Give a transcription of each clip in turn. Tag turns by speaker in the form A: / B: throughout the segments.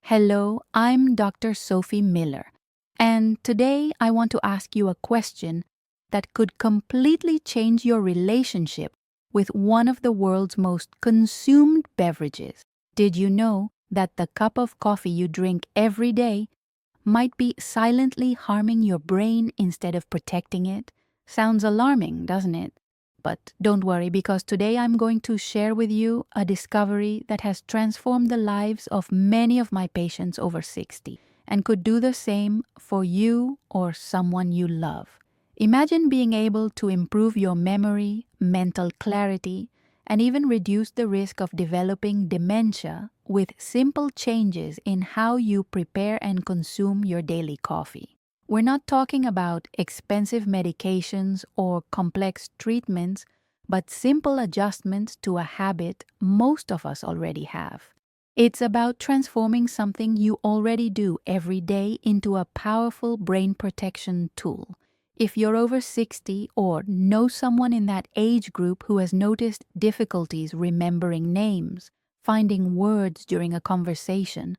A: Hello, I'm Dr. Sophie Miller, and today I want to ask you a question that could completely change your relationship with one of the world's most consumed beverages. Did you know that the cup of coffee you drink every day might be silently harming your brain instead of protecting it? Sounds alarming, doesn't it? But don't worry, because today I'm going to share with you a discovery that has transformed the lives of many of my patients over 60 and could do the same for you or someone you love. Imagine being able to improve your memory, mental clarity, and even reduce the risk of developing dementia with simple changes in how you prepare and consume your daily coffee. We're not talking about expensive medications or complex treatments, but simple adjustments to a habit most of us already have. It's about transforming something you already do every day into a powerful brain protection tool. If you're over 60 or know someone in that age group who has noticed difficulties remembering names, finding words during a conversation,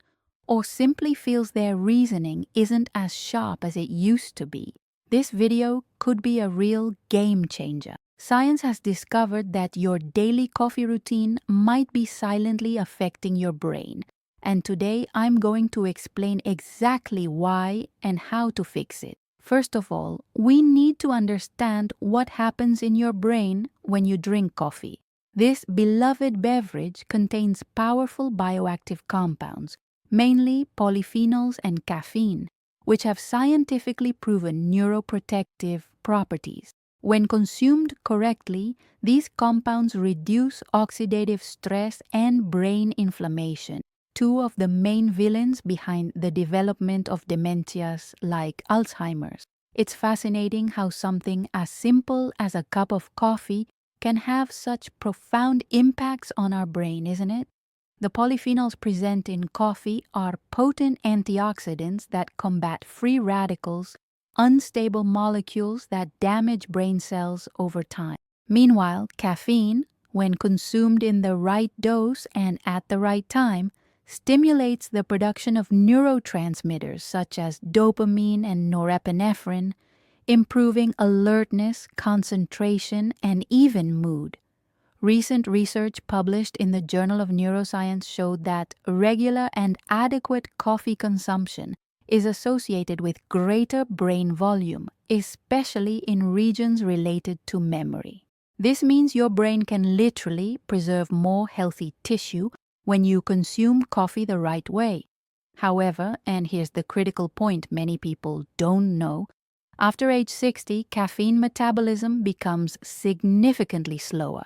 A: or simply feels their reasoning isn't as sharp as it used to be, this video could be a real game changer. Science has discovered that your daily coffee routine might be silently affecting your brain, and today I'm going to explain exactly why and how to fix it. First of all, we need to understand what happens in your brain when you drink coffee. This beloved beverage contains powerful bioactive compounds, mainly polyphenols and caffeine, which have scientifically proven neuroprotective properties. When consumed correctly, these compounds reduce oxidative stress and brain inflammation, two of the main villains behind the development of dementias like Alzheimer's. It's fascinating how something as simple as a cup of coffee can have such profound impacts on our brain, isn't it? The polyphenols present in coffee are potent antioxidants that combat free radicals, unstable molecules that damage brain cells over time. Meanwhile, caffeine, when consumed in the right dose and at the right time, stimulates the production of neurotransmitters such as dopamine and norepinephrine, improving alertness, concentration, and even mood. Recent research published in the Journal of Neuroscience showed that regular and adequate coffee consumption is associated with greater brain volume, especially in regions related to memory. This means your brain can literally preserve more healthy tissue when you consume coffee the right way. However, and here's the critical point many people don't know, after age 60, caffeine metabolism becomes significantly slower.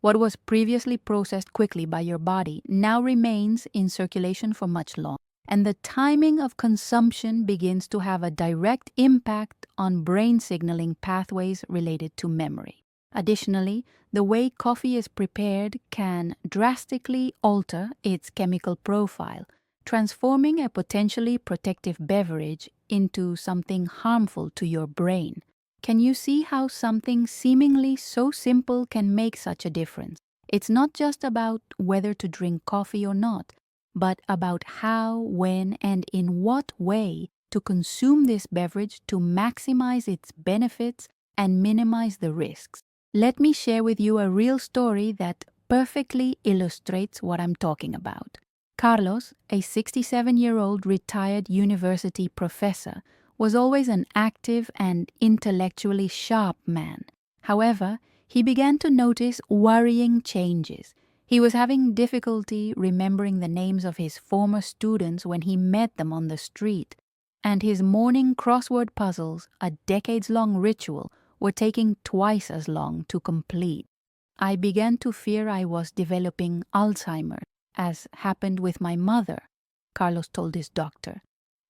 A: What was previously processed quickly by your body now remains in circulation for much longer, and the timing of consumption begins to have a direct impact on brain signaling pathways related to memory. Additionally, the way coffee is prepared can drastically alter its chemical profile, transforming a potentially protective beverage into something harmful to your brain. Can you see how something seemingly so simple can make such a difference? It's not just about whether to drink coffee or not, but about how, when, and in what way to consume this beverage to maximize its benefits and minimize the risks. Let me share with you a real story that perfectly illustrates what I'm talking about. Carlos, a 67-year-old retired university professor, was always an active and intellectually sharp man. However, he began to notice worrying changes. He was having difficulty remembering the names of his former students when he met them on the street, and his morning crossword puzzles, a decades-long ritual, were taking twice as long to complete. I began to fear I was developing Alzheimer's, as happened with my mother, Carlos told his doctor.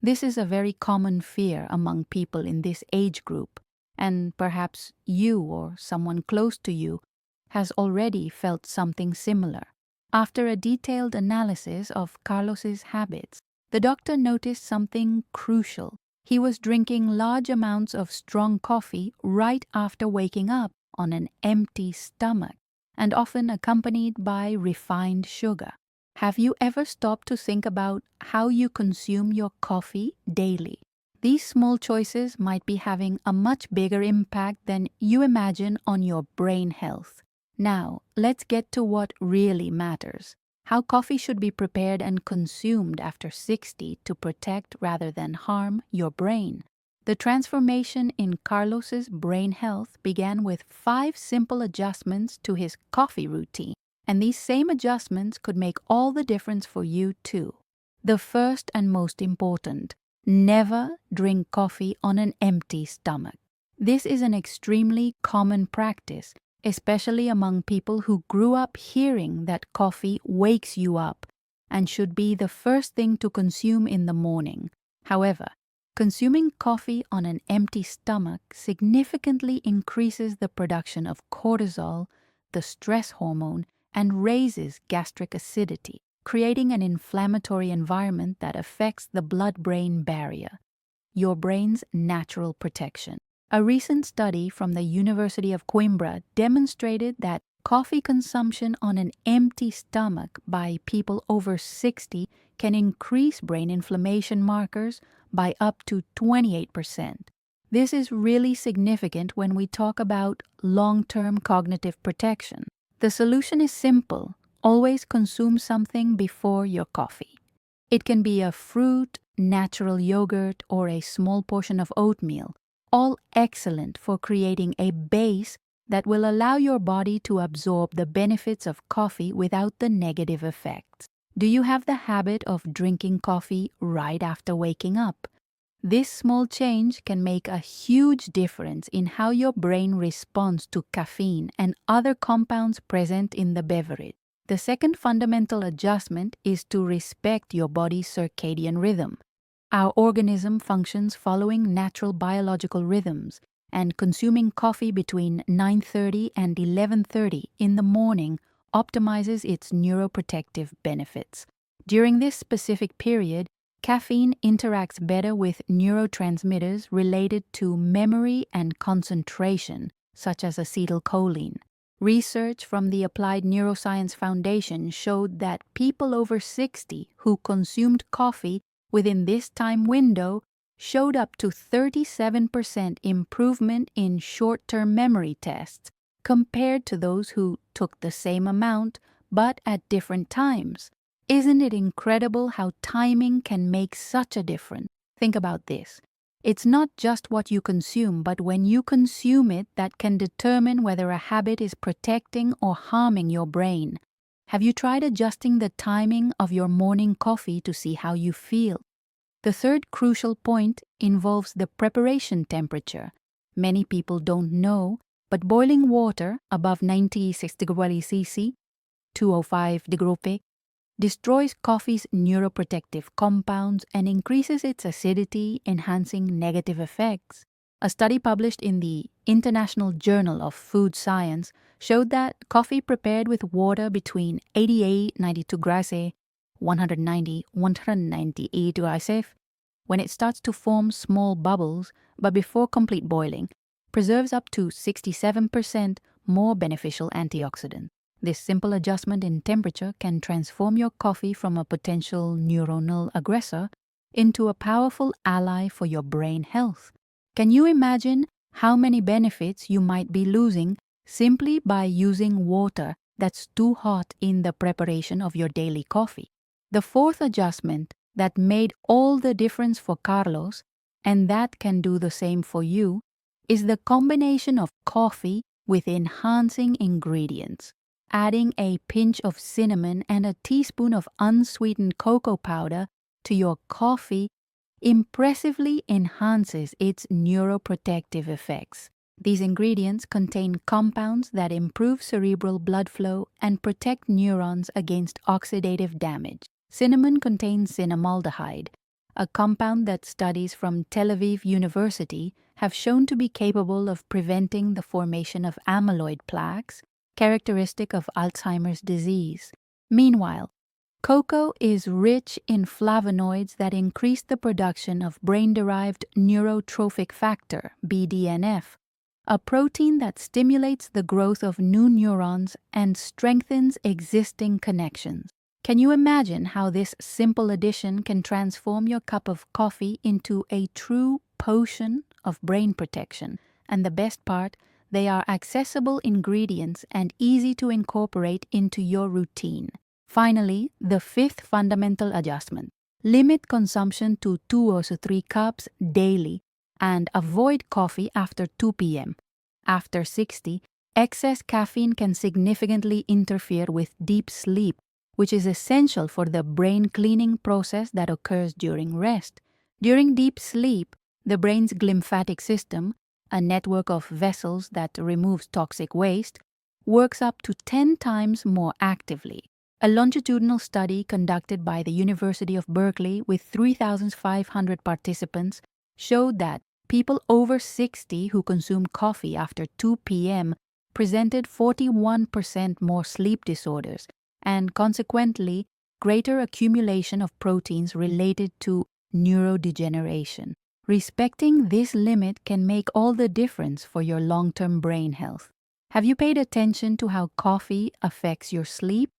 A: This is a very common fear among people in this age group, and perhaps you or someone close to you has already felt something similar. After a detailed analysis of Carlos's habits, the doctor noticed something crucial. He was drinking large amounts of strong coffee right after waking up on an empty stomach, and often accompanied by refined sugar. Have you ever stopped to think about how you consume your coffee daily? These small choices might be having a much bigger impact than you imagine on your brain health. Now, let's get to what really matters: how coffee should be prepared and consumed after 60 to protect rather than harm your brain. The transformation in Carlos's brain health began with 5 simple adjustments to his coffee routine, and these same adjustments could make all the difference for you too. The first and most important: never drink coffee on an empty stomach. This is an extremely common practice, especially among people who grew up hearing that coffee wakes you up and should be the first thing to consume in the morning. However, consuming coffee on an empty stomach significantly increases the production of cortisol, the stress hormone, and raises gastric acidity, creating an inflammatory environment that affects the blood-brain barrier, your brain's natural protection. A recent study from the University of Coimbra demonstrated that coffee consumption on an empty stomach by people over 60 can increase brain inflammation markers by up to 28%. This is really significant when we talk about long-term cognitive protection. The solution is simple: always consume something before your coffee. It can be a fruit, natural yogurt, or a small portion of oatmeal, all excellent for creating a base that will allow your body to absorb the benefits of coffee without the negative effects. Do you have the habit of drinking coffee right after waking up? This small change can make a huge difference in how your brain responds to caffeine and other compounds present in the beverage. The second fundamental adjustment is to respect your body's circadian rhythm. Our organism functions following natural biological rhythms, and consuming coffee between 9:30 and 11:30 in the morning optimizes its neuroprotective benefits. During this specific period, caffeine interacts better with neurotransmitters related to memory and concentration, such as acetylcholine. Research from the Applied Neuroscience Foundation showed that people over 60 who consumed coffee within this time window showed up to 37% improvement in short-term memory tests compared to those who took the same amount but at different times. Isn't it incredible how timing can make such a difference? Think about this. It's not just what you consume, but when you consume it that can determine whether a habit is protecting or harming your brain. Have you tried adjusting the timing of your morning coffee to see how you feel? The third crucial point involves the preparation temperature. Many people don't know, but boiling water above 96 degrees Celsius, 205 degrees, destroys coffee's neuroprotective compounds and increases its acidity, enhancing negative effects. A study published in the International Journal of Food Science showed that coffee prepared with water between 88-92 degrees, 190-198 degrees, when it starts to form small bubbles, but before complete boiling, preserves up to 67% more beneficial antioxidants. This simple adjustment in temperature can transform your coffee from a potential neuronal aggressor into a powerful ally for your brain health. Can you imagine how many benefits you might be losing simply by using water that's too hot in the preparation of your daily coffee? The fourth adjustment that made all the difference for Carlos, and that can do the same for you, is the combination of coffee with enhancing ingredients. Adding a pinch of cinnamon and a teaspoon of unsweetened cocoa powder to your coffee impressively enhances its neuroprotective effects. These ingredients contain compounds that improve cerebral blood flow and protect neurons against oxidative damage. Cinnamon contains cinnamaldehyde, a compound that studies from Tel Aviv University have shown to be capable of preventing the formation of amyloid plaques, characteristic of Alzheimer's disease. Meanwhile, cocoa is rich in flavonoids that increase the production of brain-derived neurotrophic factor, BDNF, a protein that stimulates the growth of new neurons and strengthens existing connections. Can you imagine how this simple addition can transform your cup of coffee into a true potion of brain protection? And the best part, they are accessible ingredients and easy to incorporate into your routine. Finally, the fifth fundamental adjustment. Limit consumption to 2 or 3 cups daily and avoid coffee after 2 p.m. After 60, excess caffeine can significantly interfere with deep sleep, which is essential for the brain cleaning process that occurs during rest. During deep sleep, the brain's glymphatic system, a network of vessels that removes toxic waste, works up to 10 times more actively. A longitudinal study conducted by the University of Berkeley with 3,500 participants showed that people over 60 who consume coffee after 2 p.m. presented 41% more sleep disorders and consequently greater accumulation of proteins related to neurodegeneration. Respecting this limit can make all the difference for your long-term brain health. Have you paid attention to how coffee affects your sleep?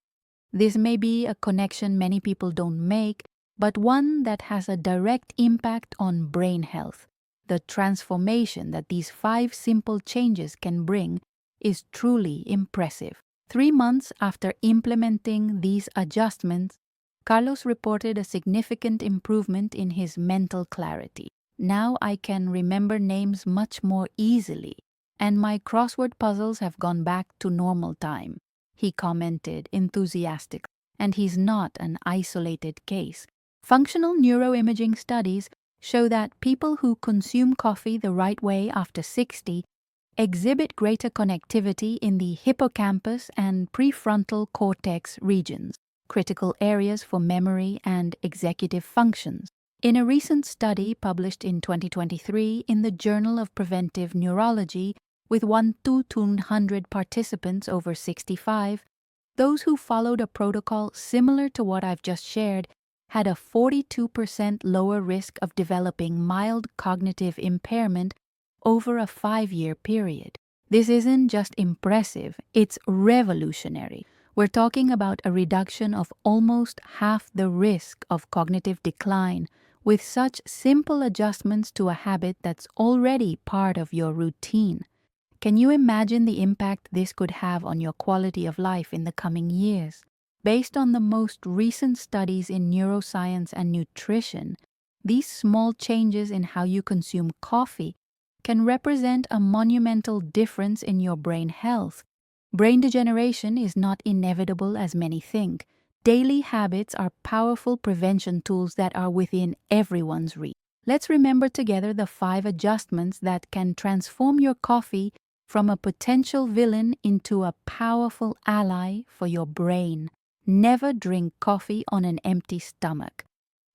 A: This may be a connection many people don't make, but one that has a direct impact on brain health. The transformation that these 5 simple changes can bring is truly impressive. 3 months after implementing these adjustments, Carlos reported a significant improvement in his mental clarity. Now I can remember names much more easily, and my crossword puzzles have gone back to normal time, he commented enthusiastically. And he's not an isolated case. Functional neuroimaging studies show that people who consume coffee the right way after 60 exhibit greater connectivity in the hippocampus and prefrontal cortex regions, critical areas for memory and executive functions. In a recent study published in 2023 in the Journal of Preventive Neurology with 1,200 participants over 65, those who followed a protocol similar to what I've just shared had a 42% lower risk of developing mild cognitive impairment over a 5-year period. This isn't just impressive, it's revolutionary. We're talking about a reduction of almost half the risk of cognitive decline with such simple adjustments to a habit that's already part of your routine. Can you imagine the impact this could have on your quality of life in the coming years? Based on the most recent studies in neuroscience and nutrition, these small changes in how you consume coffee can represent a monumental difference in your brain health. Brain degeneration is not inevitable as many think. Daily habits are powerful prevention tools that are within everyone's reach. Let's remember together the 5 adjustments that can transform your coffee from a potential villain into a powerful ally for your brain. Never drink coffee on an empty stomach.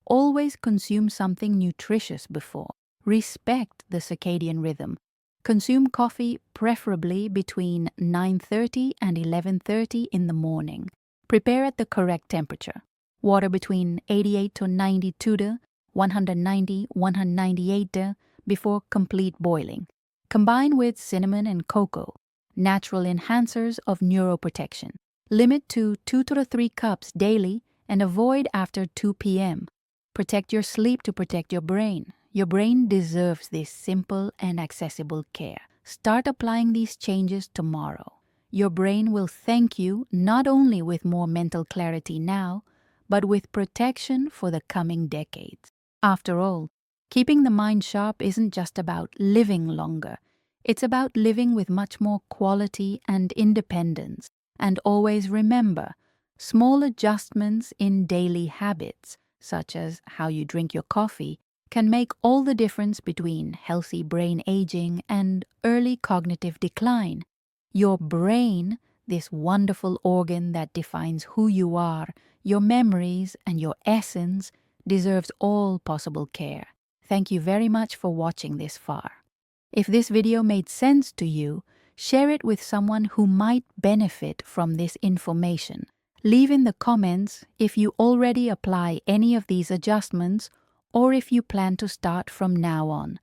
A: Always consume something nutritious before. Respect the circadian rhythm. Consume coffee preferably between 9:30 and 11:30 in the morning. Prepare at the correct temperature. Water between 88 to 92 to 190, 198 to before complete boiling. Combine with cinnamon and cocoa, natural enhancers of neuroprotection. Limit to 2 to 3 cups daily and avoid after 2 p.m. Protect your sleep to protect your brain. Your brain deserves this simple and accessible care. Start applying these changes tomorrow. Your brain will thank you not only with more mental clarity now, but with protection for the coming decades. After all, keeping the mind sharp isn't just about living longer. It's about living with much more quality and independence. And always remember, small adjustments in daily habits, such as how you drink your coffee, can make all the difference between healthy brain aging and early cognitive decline. Your brain, this wonderful organ that defines who you are, your memories, and your essence, deserves all possible care. Thank you very much for watching this far. If this video made sense to you, share it with someone who might benefit from this information. Leave in the comments if you already apply any of these adjustments or if you plan to start from now on.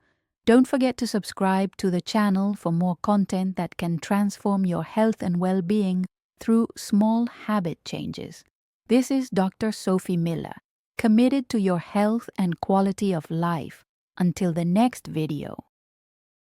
A: Don't forget to subscribe to the channel for more content that can transform your health and well-being through small habit changes. This is Dr. Sophie Miller, committed to your health and quality of life. Until the next video.